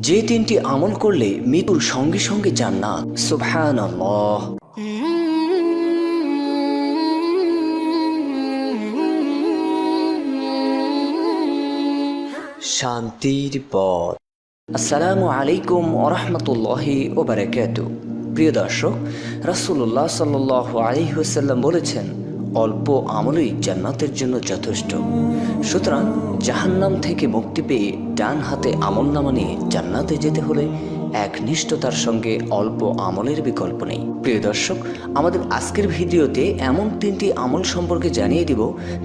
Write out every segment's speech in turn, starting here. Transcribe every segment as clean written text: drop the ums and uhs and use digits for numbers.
যে তিনটি আমল করলে মৃত্যুর সঙ্গে সঙ্গে জান্নাত। সুবহানাল্লাহ। শান্তির পথ। আসসালামু আলাইকুম ওরহমতুল্লাহি ওবারাকাতু। প্রিয় দর্শক, রাসূলুল্লাহ সাল্লাল্লাহু আলাইহি ওয়াসাল্লাম বলেছেন, অল্প আমলই জান্নাতের জন্য যথেষ্ট। সুতরাং জাহান্নাম থেকে মুক্তি পেয়ে ডান হাতে আমলনামা নিয়ে জান্নাতে যেতে হলে একনিষ্ঠতার সঙ্গে অল্প আমলের বিকল্প নেই। প্রিয় দর্শক, আমাদের আজকের ভিডিওতে এমন তিনটি আমল সম্পর্কে জানিয়ে দিব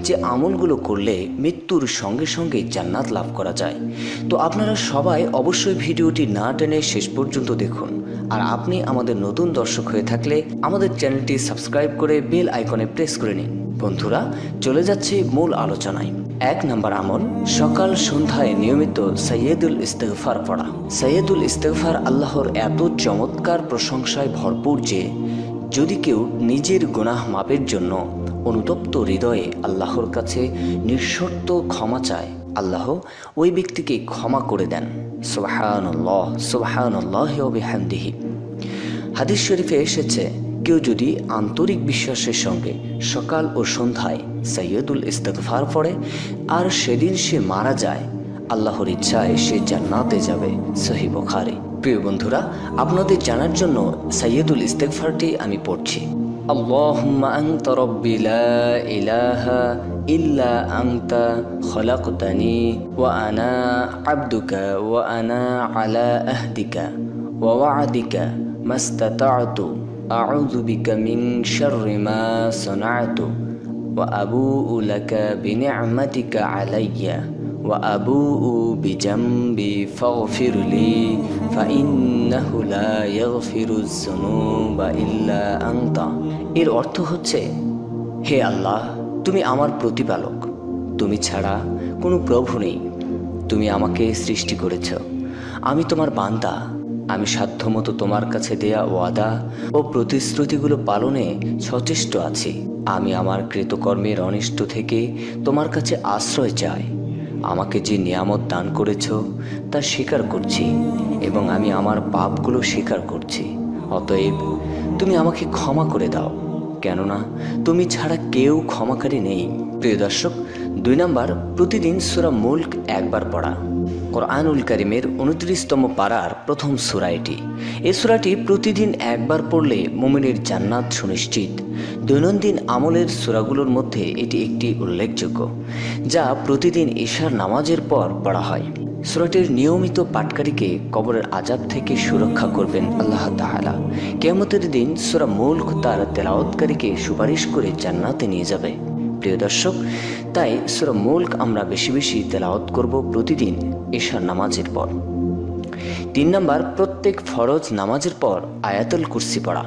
যে আমলগুলো করলে মৃত্যুর সঙ্গে সঙ্গে জান্নাত লাভ করা যায়। তো আপনারা সবাই অবশ্যই ভিডিওটি না টেনে শেষ পর্যন্ত দেখুন। আর আপনি আমাদের নতুন দর্শক হয়ে থাকলে আমাদের চ্যানেলটি সাবস্ক্রাইব করে বেল আইকনে প্রেস করে নিন। বন্ধুরা, চলে যাচ্ছে মূল আলোচনায়। 1 নম্বর আমল, সকাল সন্ধ্যায় নিয়মিত সাইয়্যিদুল ইস্তিগফার পড়া। সাইয়্যিদুল ইস্তিগফার আল্লাহর এত চমৎকার প্রশংসায় ভরপুর যে যদি কেউ নিজের গুনাহ মাপের জন্য অনুতপ্ত হৃদয়ে আল্লাহর কাছে নিঃশর্ত ক্ষমা চায়, আল্লাহ ওই ব্যক্তিকে ক্ষমা করে দেন। সুবহানাল্লাহ, সুবহানাল্লাহি ওয়া বিহামদিহি। হাদিস শরীফে এসেছে, কেউ যদি আন্তরিক বিশ্বাসের সঙ্গে সকাল ও সন্ধ্যায় সাইয়্যিদুল ইস্তিগফার পড়ে আর সেদিন সে মারা যায়, আল্লাহর ইচ্ছায় সে জান্নাতে যাবে। সহিহ বুখারী। প্রিয় বন্ধুরা, আপনাদের জানার জন্য সাইয়্যিদুল ইস্তিগফারটি আমি পড়ছি। আল্লাহুম্মা আনতা রাব্বি লা ইলাহা ইল্লা আনতা খলাকতানি ওয়া আনা আবদুকা ওয়া আনা আলা আহদিকা ওয়া ওয়া'দিকা মাস্তাতা'তু আউযু বিকা মিন শাররি মা সানা'তু ওয়া আবুউ লাকা বিনি'মাতিকা আলাইয়া ওয়া আবুউ বিজামবি ফাগফিরলি ফাইন্নাহু লা ইয়াগফিরুয যুনুবা ইল্লা আনতা। এর অর্থ হচ্ছে, হে আল্লাহ, তুমি আমার প্রতিপালক, তুমি ছাড়া কোনো প্রভু নেই। তুমি আমাকে সৃষ্টি করেছ, আমি তোমার বান্দা। আমি সাধ্যমতো তোমার কাছে দেয়া ওয়াদা ও প্রতিশ্রুতিগুলো পালনে সচেষ্ট আছি। আমি আমার কৃতকর্মের অনিষ্ট থেকে তোমার কাছে আশ্রয় চাই। আমাকে যে নিয়ামত দান করেছ তা স্বীকার করছি এবং আমি আমার পাপগুলো স্বীকার করছি। অতএব তুমি আমাকে ক্ষমা করে দাও, কেননা তুমি ছাড়া কেউ ক্ষমাকারী নেই। প্রিয় দর্শক, 2 নম্বর, প্রতিদিন সূরা মুলক একবার পড়া। কোরআনুল কারীমের 29তম পারার প্রথম সূরা এটি। এই সূরাটি প্রতিদিন একবার পড়লে মুমিনের জান্নাত সুনিশ্চিত। দৈনন্দিন আমলের সূরাগুলোর মধ্যে এটি একটি উল্লেখযোগ্য, যা প্রতিদিন ইশার নামাজের পর পড়া হয়। সূরাটির নিয়মিত পাঠকারীকে কবরের আযাব থেকে সুরক্ষা করবেন আল্লাহ তাআলা। কিয়ামতের দিন সূরা মুলক তার তেলাওয়াতকারীকে সুপারিশ করে জান্নাতে নিয়ে যাবে। প্রিয় দর্শক, তাই সূরা মুলক আমরা বেশি বেশি তেলাওয়াত করব প্রতিদিন ইশার নামাজের পর। 3 নম্বর, প্রত্যেক ফরজ নামাজের পর আয়াতুল কুরসি পড়া।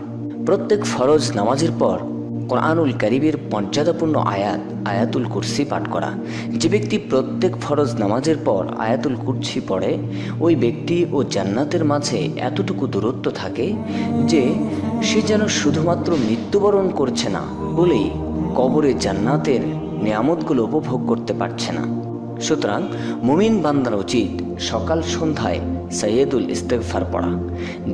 প্রত্যেক ফরজ নামাজের পর কোরআনুল কারীমের মর্যাদাপূর্ণ আয়াতুল কুরসি পাঠ করা। যে ব্যক্তি প্রত্যেক ফরজ নামাজের পর আয়াতুল কুরসি পড়ে, ওই ব্যক্তি ও জান্নাতের মাঝে এতটুকু দূরত্ব থাকে যে সে যেন শুধুমাত্র মৃত্যুবরণ করছে না বলেই কবরে জান্নাতের নিয়ামতগুলো উপভোগ করতে পারছে না। সুতরাং মুমিন বান্দার উচিত সকাল সন্ধ্যায় সাইয়্যিদুল ইস্তিগফার পড়া,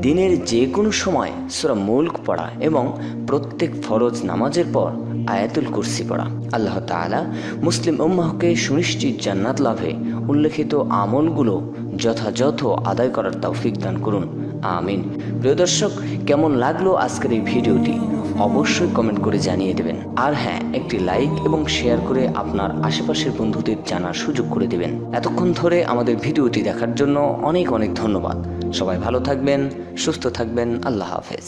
দিনের যে কোনো সময় সূরা মুলক পড়া এবং প্রত্যেক ফরজ নামাজের পর আয়াতুল কুরসি পড়া। আল্লাহ তাআলা মুসলিম উম্মাহকে সুনিশ্চিত জান্নাত লাভে উল্লেখিত আমলগুলো যথাযথ আদায় করার তৌফিক দান করুন, আমিন। প্রিয় দর্শক, কেমন লাগলো আজকের এই ভিডিওটি অবশ্যই কমেন্ট করে জানিয়ে দেবেন। আর হ্যাঁ, একটি লাইক এবং শেয়ার করে আপনার আশেপাশের বন্ধুদের জানার সুযোগ করে দেবেন। এতক্ষণ ধরে আমাদের ভিডিওটি দেখার জন্য অনেক অনেক ধন্যবাদ। সবাই ভালো থাকবেন, সুস্থ থাকবেন। আল্লাহ হাফেজ।